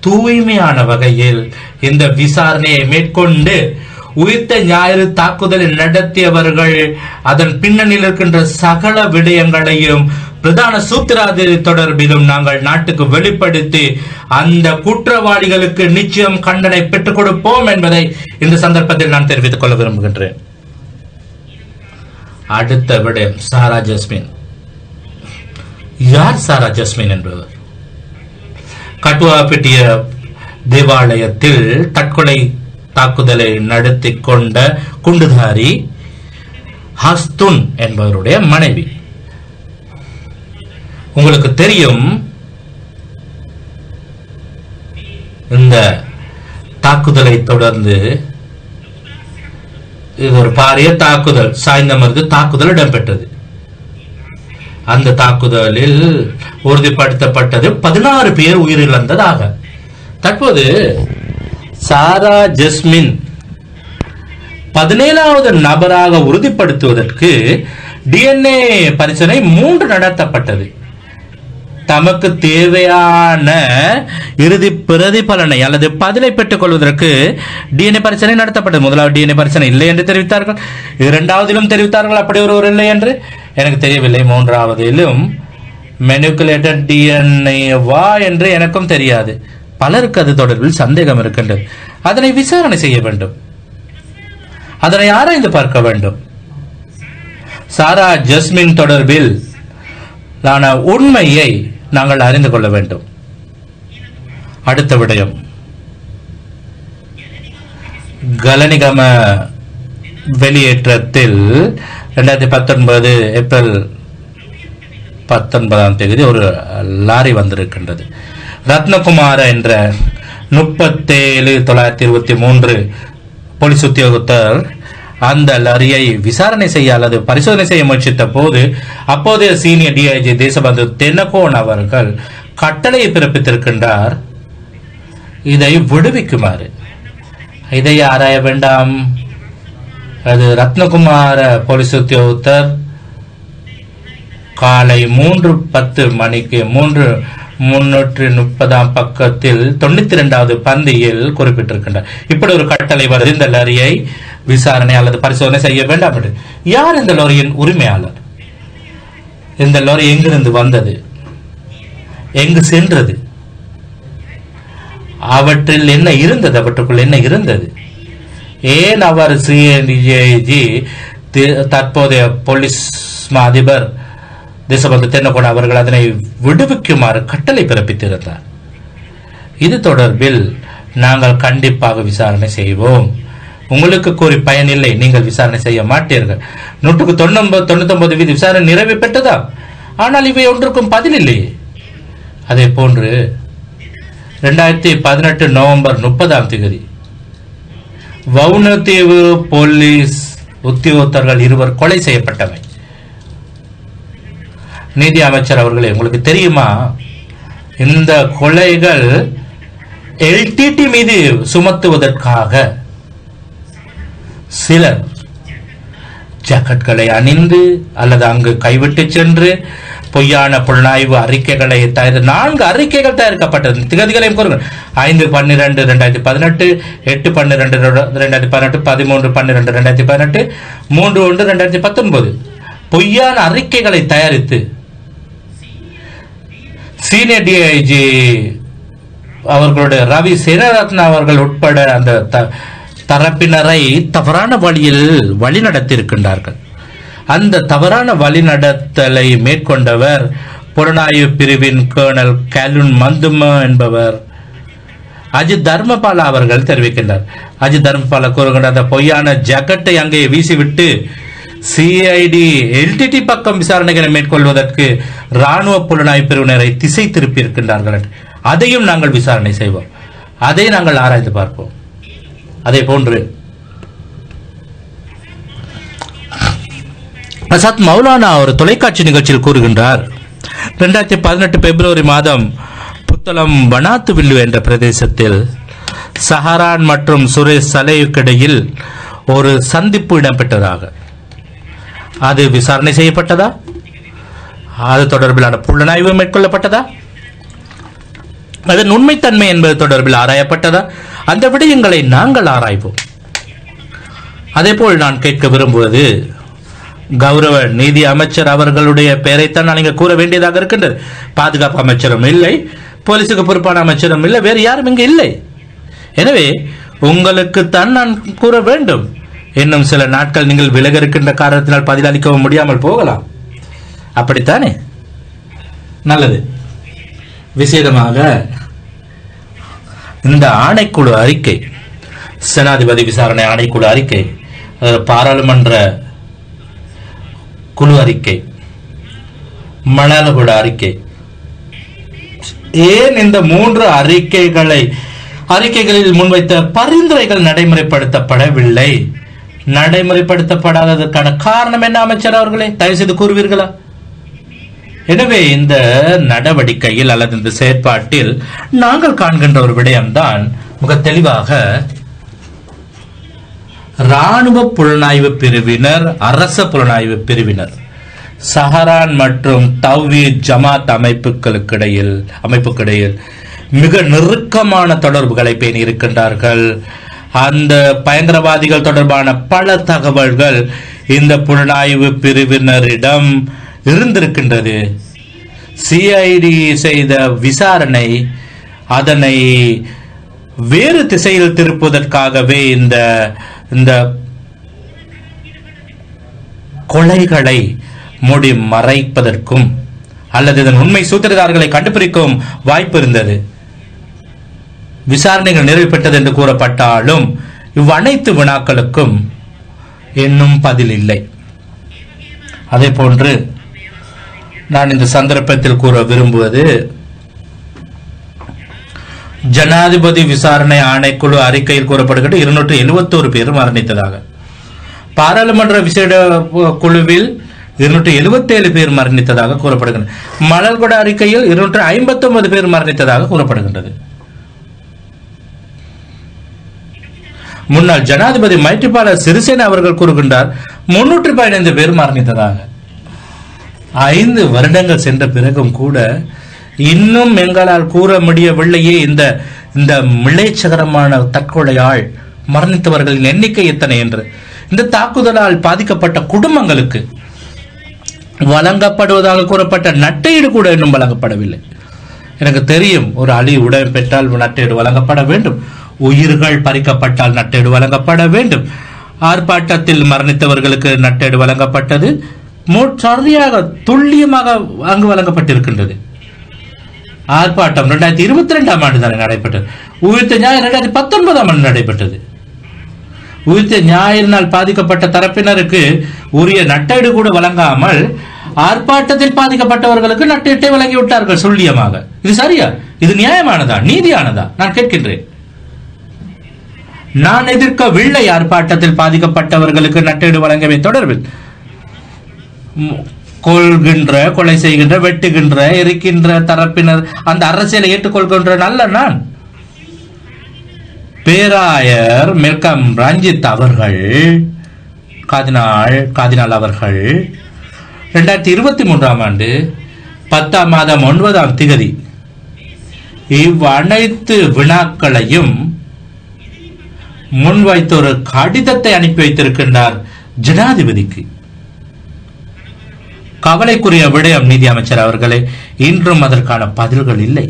தூய்மையான வகையில் இந்த விசாரணையை மேற்கொண்டு உயிர்த்த ஞாயிறு தாக்குதலை நடத்தியவர்கள், அதன் பின்னணியில் இருக்கின்ற சகல விடயங்களையும் பிரதான சூத்திராதிரி தொடர்பிலும் நாங்கள் நாட்டுக்கு வெளிப்படுத்தி அந்த குற்றவாளிகளுக்கு நிச்சயம் கண்டனை பெற்றுக் கொடுப்போம் என்பதை இந்த சந்தர்ப்பத்தில் நான் தெரிவித்துக் கொள்ள விரும்புகின்றேன். அடுத்த விடயம், சாரா ஜஸ்மின். யார் சாரா ஜஸ்மின் என்பவர்? கட்டுவாப்பட்டிய தேவாலயத்தில் தற்கொலை தாக்குதலை நடத்தி கொண்ட குண்டுதாரி ஹஸ்துன் என்பவருடைய மனைவி. உங்களுக்கு தெரியும், இந்த தாக்குதலை தொடர்ந்து இது ஒரு பாரிய தாக்குதல், சாய்ந்தமர்ந்து தாக்குதல் இடம்பெற்றது. அந்த தாக்குதலில் உறுதிப்படுத்தப்பட்டது 16 பேர் உயிரிழந்ததாக. தற்போது சாரா ஜஸ்மின் 17வது நபராக உறுதிப்படுத்துவதற்கு டிஎன்ஏ பரிசோதனை 3 நடத்தப்பட்டது. தமக்கு தேவையான இறுதி பிரதிபலனை அல்லது பதிலை பெற்றுக் கொள்வதற்கு டிஎன்ஏ பரிசோதனை நடத்தப்பட்டது. முதலாவது டிஎன்ஏ பரிசோதனை இல்லை என்று தெரிவித்தார்கள், 2வதிலும் தெரிவித்தார்கள் அப்படி ஒருவர் இல்லை என்று. எனக்கு தெரியவில்லை 3வதிலும் மெனுகுலேட்டட் டிஎன்ஏ வா என்று எனக்கும் தெரியாது. பலருக்கு அது தொடர்பில் சந்தேகம் இருக்கின்றது. அதனை விசாரணை செய்ய வேண்டும், அதனை ஆராய்ந்து பார்க்க வேண்டும். சாரா ஜஸ்மின் தொடர்பில் உண்மையை நாங்கள் அறிந்து கொள்ள வேண்டும். அடுத்த விடயம், கலனிகம வெளியேற்றத்தில் 2019 ஏப்ரல் 19ஆம் தேதி ஒரு லாரி வந்திருக்கின்றது. ரத்னகுமார என்ற 37,923 போலீஸ் உத்தியோகத்தர் அந்த லாரியை விசாரணை செய்ய அல்லது பரிசோதனை செய்ய முயற்சித்த போது அப்போதைய சீனியர் டிஐஜி தேசபந்து தென்னகோன் அவர்கள் கட்டளையை பிறப்பித்திருக்கின்றார், இதை விடுவிக்குமாறு. இதை ஆராய வேண்டாம். அது ரத்னகுமார போலீஸ் உத்தியோகத்தர் காலை 3:10 மணிக்கு 330 பக்கத்தில் 92வது பந்தியில் குறிப்பிட்டிருக்கின்றார். இப்படி ஒரு கட்டளை வருது, இந்த லாரியை விசாரணை அல்லது பரிசோதனை செய்ய வேண்டாம் என்று. யார் இந்த லாரியின் உரிமையாளர்? இந்த லாரி எங்கிருந்து வந்தது, எங்கு சென்றது, அவற்றில் என்ன இருந்தது, அவற்றுக்குள் என்ன இருந்தது, ஏன் அவர் சிஐடி தற்போதைய போலீஸ் அதிபர் தேசபந்து தென்னகோன் அவர்கள் அதனை விடுவிக்குமாறு கட்டளை பிறப்பித்திருந்தார். இது தொடர்பில் நாங்கள் கண்டிப்பாக விசாரணை செய்வோம். உங்களுக்கு கூறி பயனில்லை, நீங்கள் விசாரணை செய்ய மாட்டீர்கள். 99% விசாரணை நிறைவு பெற்றதா? ஆனால் இவை ஒன்றுக்கும் பதில் இல்லையே. அதே போன்று 2018 நவம்பர் 30 வவுனதீவு போலீஸ் உத்தியோகத்தர்கள் 2 கொலை செய்யப்பட்டவை. நீதி அமைச்சர் அவர்களே, உங்களுக்கு தெரியுமா, இந்த கொலைகள் எல்டிடி மீது சுமத்துவதற்காக சிலர் ஜாக்கெட்களை அணிந்து அல்லது அங்கு கைவிட்டு சென்று பொய்யான புலனாய்வு அறிக்கைகளை 4 அறிக்கைகள் தயாரிக்கப்பட்டது. திகதிகளையும் கூறுங்கள். 5/12/2018, 8/12/2018, 13/12/2018, 3/1/2019 பொய்யான அறிக்கைகளை தயாரித்து சீனியர் டிஐஜி அவர்களுடைய ரவி சேனரத்ன அவர்கள் உட்பட அந்த தரப்பினரை தவறான வழியில் வழிநடத்தியிருக்கின்றார்கள். அந்த தவறான வழிநடத்தலை மேற்கொண்டவர் புலனாய்வு பிரிவின் கர்னல் கேலுன் மந்தும என்பவர். அஜித் தர்மபாலா அவர்கள் தெரிவிக்கின்றார். அஜித் தர்மபாலா கூறுகின்ற அந்த பொய்யான ஜாக்கெட்டை அங்கே வீசிவிட்டு சிஐடி எல்டிடி பக்கம் விசாரணைகளை மேற்கொள்வதற்கு ராணுவ புலனாய்வு பிரிவினரை திசை திருப்பி இருக்கின்றார்கள். அதையும் நாங்கள் விசாரணை செய்வோம், அதை நாங்கள் ஆராய்ந்து பார்ப்போம். அதே போன்று அசாத் மௌலானா ஒரு தொலைக்காட்சி நிகழ்ச்சியில் கூறுகின்றார், 2018 பிப்ரவரி மாதம் புத்தளம் வனாத்துவில்லு என்ற பிரதேசத்தில் சஹரான் மற்றும் சுரேஷ் சலேயுக்கிடையில் ஒரு சந்திப்பு இடம்பெற்றதாக. அது விசாரணை செய்யப்பட்டதா? அது தொடர்பிலான புலனாய்வு மேற்கொள்ளப்பட்டதா? அதன் உண்மைத்தன்மை என்பது தொடர்பில் ஆராயப்பட்டதா? அந்த விடயங்களை நாங்கள் ஆராய்வோம். அதேபோல் நான் கேட்க விரும்புவது, கௌரவ நீதி அமைச்சர் அவர்களுடைய பெயரைத்தான் நான் இங்க கூற வேண்டியதாக இருக்கின்றது. பாதுகாப்பு அமைச்சரும் இல்லை, போலீசுக்கு பொறுப்பான அமைச்சரும் இல்லை, வேறு யாரும் இங்கு இல்லை. எனவே உங்களுக்குத்தான் நான் கூற வேண்டும். இன்னும் சில நாட்கள் நீங்கள் விலக இருக்கின்ற காரணத்தினால் பதிலளிக்கவும் முடியாமல் போகலாம். அப்படித்தானே? நல்லது. விசேடமாக இந்த ஆணைக்குழு அறிக்கை, ஜனாதிபதி விசாரணை ஆணைக்குழு அறிக்கை, பாராளுமன்ற குழு அறிக்கை, மணலகுட அறிக்கை, ஏன் இந்த 3 அறிக்கைகளில் முன்வைத்த பரிந்துரைகள் நடைமுறைப்படுத்தப்படவில்லை? நடைமுறைப்படுத்தப்படாததற்கான காரணம் என்ன அமைச்சர் அவர்களே? தயவு செய்து கூறுவீர்களா? எனவே இந்த நடவடிக்கையில் அல்லது இந்த செயற்பாட்டில் நாங்கள் காண்கின்ற ஒரு விடயம்தான் மிக தெளிவாக ராணுவ புலனாய்வு பிரிவினர், அரச புலனாய்வு பிரிவினர், சஹரான் மற்றும் தவ்ஹீத் ஜமாத் அமைப்புக்கிடையில் மிக நெருக்கமான தொடர்புகளை பேணி இருக்கின்றார்கள். அந்த பயங்கரவாதிகள் தொடர்பான பல தகவல்கள் இந்த புலனாய்வு பிரிவினரிடம் இருந்திருக்கின்றது. சிஐடி செய்த விசாரணை அதனை வேறு திசையில் திருப்புவதற்காகவே இந்த கொலைகளை மூடி மறைப்பதற்கும் அல்லது இதன் உண்மை சூத்திரதாரர்களை கண்டுபிடிக்கவும் வாய்ப்பு இருந்தது. விசாரணைகள் நிறைவு பெற்றது என்று கூறப்பட்டாலும் இவ்வனைத்து வினாக்களுக்கும் இன்னும் பதில் இல்லை. அதே போன்று நான் இந்த சந்தர்ப்பத்தில் கூற விரும்புவது, ஜனாதிபதி விசாரணை ஆணைக்குழு அறிக்கையில் கூறப்படுகிற 271 பேர் மரணித்ததாக. பாராளுமன்ற விசேட குழுவில் 277 பேர் மரணித்ததாக கூறப்படுகின்றது. மலர்கொட அறிக்கையில் 259 பேர் மரணித்ததாக கூறப்படுகின்றது. முன்னாள் ஜனாதிபதி மைத்ரிபால சிறிசேன அவர்கள் கூறுகின்றார் 315 பேர் மரணித்ததாக. 5 வருடங்கள் சென்ற பிறகும் கூட இன்னும் எங்களால் கூற முடியவில்லையே இந்த மிளைச்சகரமான தற்கொலையால் மரணித்தவர்களின் எண்ணிக்கை எத்தனை என்று. இந்த தாக்குதலால் பாதிக்கப்பட்ட குடும்பங்களுக்கு வழங்கப்படுவதாக கூறப்பட்ட நட்டஈடு கூட இன்னும் வழங்கப்படவில்லை. எனக்கு தெரியும், ஒரு அலி உடம்பு பெற்றால் நட்டஈடு வழங்கப்பட வேண்டும், உயிர்கள் பறிக்கப்பட்டால் நட்டஈடு வழங்கப்பட வேண்டும். ஆர்ப்பாட்டத்தில் மரணித்தவர்களுக்கு நட்டஈடு வழங்கப்பட்டது சரியாக துல்லியமாக அங்கு வழங்கப்பட்டிருக்கின்றது. ஆர்ப்பாட்டம் 2022ஆம் ஆண்டு தானே நடைபெற்றது. உயிர்த்த ஞாயிறு 2019ஆம் ஆண்டு நடைபெற்றது. உயிர்த்த ஞாயிறினால் பாதிக்கப்பட்ட தரப்பினருக்கு உரிய நட்டஈடு கூட வழங்காமல் ஆர்ப்பாட்டத்தில் பாதிக்கப்பட்டவர்களுக்கு நட்டஈட்டை வழங்கிவிட்டார்கள் சொல்லியமாக. இது சரியா? இது நியாயமானதா? நீதியானதா? நான் கேட்கின்றேன். நான் எதிர்க்கவில்லை ஆர்ப்பாட்டத்தில் பாதிக்கப்பட்டவர்களுக்கு நட்டஈடு வழங்கவே தொடர்பில். கொலை செய்கின்ற, வெட்டுகின்ற, எரிக்கின்ற தரப்பினர் அந்த அரசியலை ஏற்றுக்கொள்கின்ற நல்ல நான். பேராயர் மெல்கம் ரஞ்சித் அவர்கள், காதினால் அவர்கள் 2023ஆம் ஆண்டு 10ஆம் மாதம் 9ஆம் திகதி இவ்வனைத்து வினாக்களையும் முன்வைத்த ஒரு கடிதத்தை அனுப்பி வைத்திருக்கின்றார் ஜனாதிபதிக்கு. கவலைக்குரிய விடயம் நீதி அமைச்சர் அவர்களே, இன்றும் அதற்கான பதில்கள் இல்லை.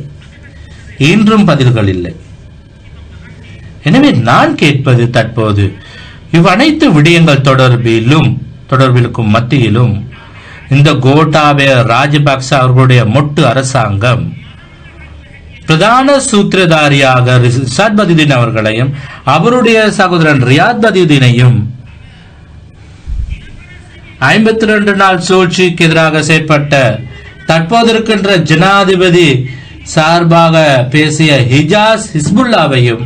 எனவே நான் கேட்பது தற்போது இவ்வனைத்து விடயங்கள் தொடர்பிலுக்கும் மத்தியிலும் இந்த கோட்டாபய ராஜபக்ச அவர்களுடைய மொட்டு அரசாங்கம் பிரதான சூத்திரதாரியாக ரிஷாத் பதியுதீன் அவர்களையும் அவருடைய சகோதரன் ரியாத் பதியுதீனையும் 52 நாள் சூழ்ச்சிக்கு எதிராக செயற்பட்ட தற்போது இருக்கின்ற ஜனாதிபதி சார்பாக பேசிய ஹிஜாஸ் ஹிஸ்புல்லாவையும்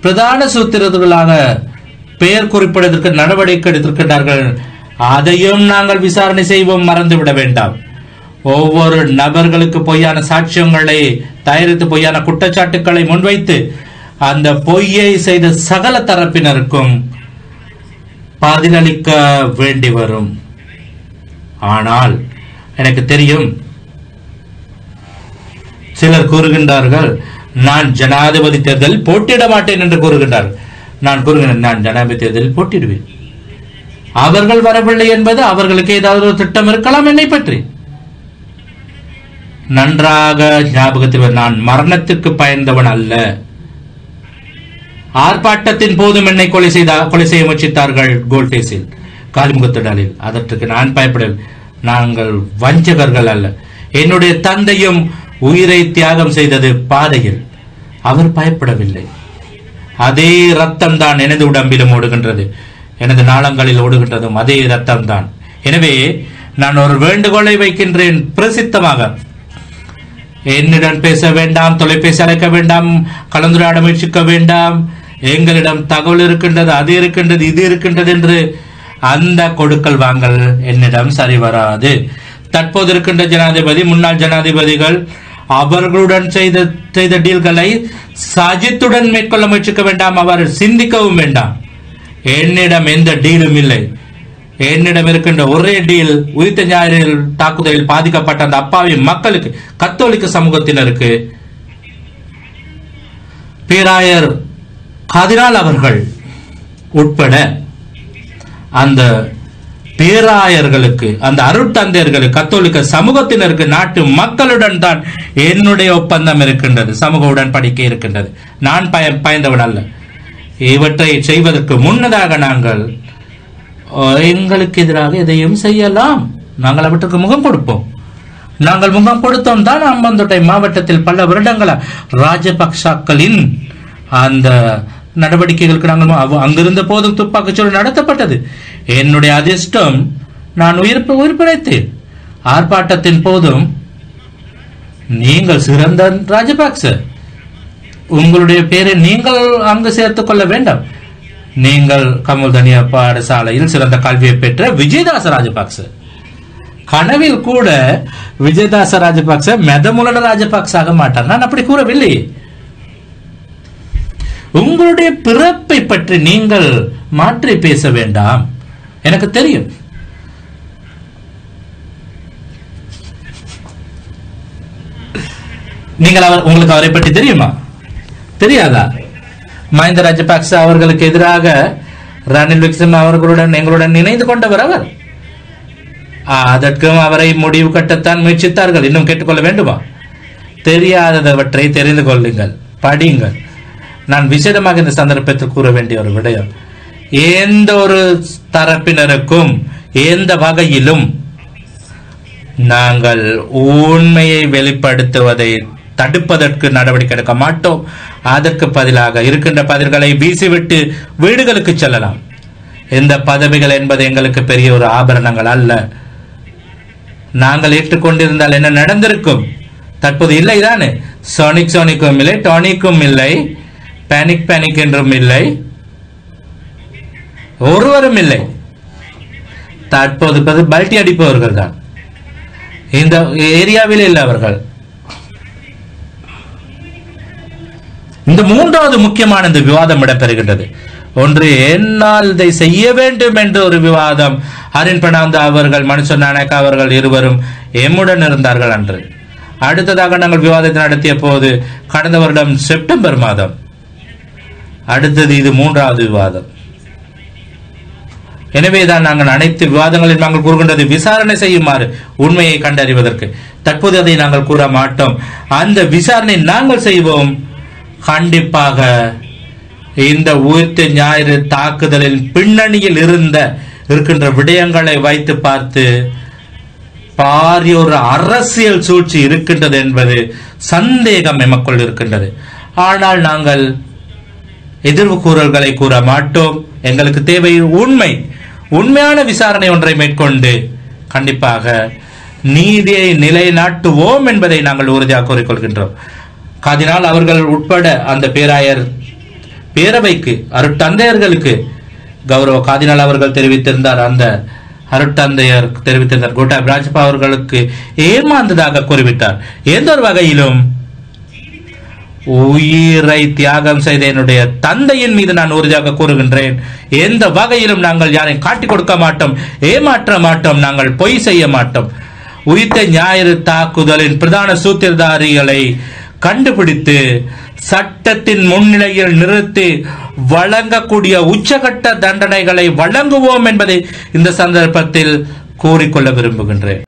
பிரதான சூத்திரர்களாக பெயர் குறிப்பிடுவதற்கு நடவடிக்கை எடுத்திருக்கின்றார்கள். அதையும் நாங்கள் விசாரணை செய்வோம், மறந்துவிட வேண்டாம். ஒவ்வொரு நபர்களுக்கு பொய்யான சாட்சியங்களை தயாரித்து பொய்யான குற்றச்சாட்டுக்களை முன்வைத்து அந்த பொய்யை செய்த சகல தரப்பினருக்கும் பதிலளிக்க வேண்டி வரும். ஆனால் எனக்கு தெரியும், சிலர் கூறுகின்றார்கள் நான் ஜனாதிபதி தேர்தலில் போட்டியிட மாட்டேன் என்று கூறுகின்றார்கள். நான் கூறுகிறேன், நான் ஜனாதிபதி தேர்தலில் போட்டியிடுவேன். அவர்கள் வரவில்லை என்பது அவர்களுக்கு ஏதாவது ஒரு திட்டம் இருக்கலாம் என்னை பற்றி. நன்றாக ஞாபகத்தில், நான் மரணத்திற்கு பயந்தவன் அல்ல. ஆர்ப்பாட்டத்தின் போதும் என்னை கொலை செய்ய முயற்சித்தார்கள் கோல்டேஸில், காலிமுகத்திடலில். அதற்கு நான் பயப்படவில்லை. நாங்கள் வஞ்சகர்கள் அல்ல. என்னுடைய தந்தையும் உயிரை தியாகம் செய்தது பாதையில். அவர் பயப்படவில்லை. அதே ரத்தம் தான் எனது உடம்பிலும் ஓடுகின்றது, எனது நாளங்களில் ஓடுகின்றதும் அதே ரத்தம் தான். எனவே நான் ஒரு வேண்டுகோளை வைக்கின்றேன் பிரசித்தமாக. என்னிடம் பேச வேண்டாம், தொலைபேசி அழைக்க வேண்டாம், கலந்துரையாட முயற்சிக்க வேண்டாம். எங்களிடம் தகவல் இருக்கின்றது, அது இருக்கின்றது, இது இருக்கின்றது என்று அந்த கொடுக்கல் வாங்கல் என்னிடம் சரி வராது. தற்போது இருக்கின்ற ஜனாதிபதி, முன்னாள் ஜனாதிபதிகள் அவர்களுடன் செய்த டீல்களை சஜித்துடன் மேற்கொள்ள முயற்சிக்க வேண்டாம். அவர் சிந்திக்கவும் வேண்டாம். என்னிடம் எந்த டீலும் இல்லை. என்னிடம் இருக்கின்ற ஒரே டீல், உயிர்த்த ஞாயிறில் தாக்குதலில் பாதிக்கப்பட்ட அந்த அப்பாவி மக்களுக்கு, கத்தோலிக்க சமூகத்தினருக்கு பேராயர் காதினால் அவர்கள் உட்பட அந்த பேராயர்களுக்கு, அந்த அருட்தந்தையர்களுக்கு, கத்தோலிக்க சமூகத்தினருக்கு, நாட்டு மக்களுடன் தான் என்னுடைய ஒப்பந்தம் இருக்கின்றது, சமூக உடன்படிக்கை இருக்கின்றது. நான் பயந்தவன் அல்ல. இவற்றை செய்வதற்கு முன்னதாக நாங்கள் எங்களுக்கு எதிராக எதையும் செய்யலாம். நாங்கள் அவற்றுக்கு முகம் கொடுப்போம். நாங்கள் முகம் கொடுத்தோம் தான். அம்பந்தோட்டை மாவட்டத்தில் பல வருடங்களா ராஜபக்சாக்களின் அந்த நடவடிக்கைகளுக்கு நாங்கள் அங்கிருந்த போதும் துப்பாக்கிச்சூடு நடத்தப்பட்டது. என்னுடைய அதிர்ஷ்டம், நான் உயிர் பிழைத்தேன். ஆர்ப்பாட்டத்தின் போதும் நீங்கள் சிறந்த ராஜபக்ச, உங்களுடைய பேரை நீங்கள் அங்கு சேர்த்துக் கொள்ள வேண்டாம். நீங்கள் கமல் தனியா பாடசாலையில் சிறந்த கல்வியை பெற்ற விஜயதாச ராஜபக்ச. கனவில் கூட விஜயதாச ராஜபக்ச மெதமுலன ராஜபக்ச ஆக மாட்டார். நான் அப்படி கூறவில்லை. உங்களுடைய பிறப்பை பற்றி நீங்கள் மாற்றி பேச வேண்டாம். எனக்கு தெரியும். நீங்கள் உங்களுக்கு அவரை பற்றி தெரியுமா? தெரியாதா? மஹிந்த ராஜபக்ச அவர்களுக்கு எதிராக ரணில் விக்ரமசிங்க அவர்களுடன் எங்களுடன் இணைந்து கொண்டவர் அவர். அதற்கும் அவரை முடிவு கட்டத்தான் முயற்சித்தார்கள். இன்னும் கேட்டுக்கொள்ள வேண்டுமா? தெரியாதவற்றை தெரிந்து கொள்ளுங்கள், படியுங்கள். நான் விசேடமாக இந்த சந்தர்ப்பத்தில் கூற வேண்டிய ஒரு விடயம், எந்த ஒரு தரப்பினருக்கும் எந்த வகையிலும் நாங்கள் உண்மையை வெளிப்படுத்துவதை தடுப்பதற்கு நடவடிக்கை எடுக்க மாட்டோம். அதற்கு பதிலாக இருக்கின்ற பதில்களை வீசிவிட்டு வீடுகளுக்கு செல்லலாம். இந்த பதவிகள் என்பது எங்களுக்கு பெரிய ஒரு ஆபரணங்கள் அல்ல. நாங்கள் ஏற்றுக்கொண்டிருந்தால் என்ன நடந்திருக்கும்? தற்போது இல்லை தானே. சோனிக்கும் இல்லை, டானிக்கும் இல்லை, பேனிக் என்றும் இல்லை, ஒருவரும் இல்லை. தற்போது பல்டி அடிப்பவர்கள் தான் இந்த ஏரியாவில் இல்லை அவர்கள். இந்த மூன்றாவது முக்கியமான இந்த விவாதம் இடம்பெறுகின்றது. ஒன்று, என்னால் இதை செய்ய வேண்டும் என்ற ஒரு விவாதம். ஹரின் பிரணாந்த அவர்கள், மனுஷன் நாயக் அவர்கள் இருவரும் எம்முடன் இருந்தார்கள் அன்று. அடுத்ததாக நாங்கள் விவாதத்தை நடத்திய போது கடந்த வருடம் செப்டம்பர் மாதம். அடுத்தது இது மூன்றாவது விவாதம். எனவேதான் நாங்கள் அனைத்து விவாதங்களில் நாங்கள் கூறுகின்றது விசாரணை செய்யுமாறு, உண்மையை கண்டறிவதற்கு. தற்போது அதை நாங்கள் கூற மாட்டோம். அந்த விசாரணை நாங்கள் செய்வோம். கண்டிப்பாக இந்த உயிர்த்த ஞாயிறு தாக்குதலின் பின்னணியில் இருக்கின்ற விடயங்களை வைத்து பார்த்து பாரிய ஒரு அரசியல் சூழ்ச்சி இருக்கின்றது என்பது சந்தேகம் எமக்குள் இருக்கின்றது. ஆனால் நாங்கள் எதிர்வு கூறல்களை கூற மாட்டோம். எங்களுக்கு தேவை உண்மையான விசாரணை ஒன்றை மேற்கொண்டு கண்டிப்பாக நீதியை நிலைநாட்டுவோம் என்பதை நாங்கள் உறுதியாக கூறிக்கொள்கின்றோம். காதினால் அவர்கள் உட்பட அந்த பேராயர் பேரவைக்கு அருட்தந்தையர்களுக்கு கௌரவ காதினால் அவர்கள் தெரிவித்திருந்தார். அந்த அருட்தந்தையர் தெரிவித்திருந்தார் கோட்டாபய ராஜபக்ச அவர்களுக்கு ஏமாந்ததாக கூறிவிட்டார். எந்த ஒரு வகையிலும் உயிரை தியாகம் செய்த என்னுடைய தந்தையின் மீது நான் உறுதியாக கூறுகின்றேன், எந்த வகையிலும் நாங்கள் யாரையும் காட்டிக் கொடுக்க மாட்டோம், ஏமாற்ற மாட்டோம், நாங்கள் பொய் செய்ய மாட்டோம். உயிர்த்த ஞாயிறு தாக்குதலின் பிரதான சூத்திரதாரிகளை கண்டுபிடித்து சட்டத்தின் முன்னிலையில் நிறுத்தி வழங்கக்கூடிய உச்சகட்ட தண்டனைகளை வழங்குவோம் என்பதை இந்த சந்தர்ப்பத்தில் கூறிக்கொள்ள விரும்புகின்றேன்.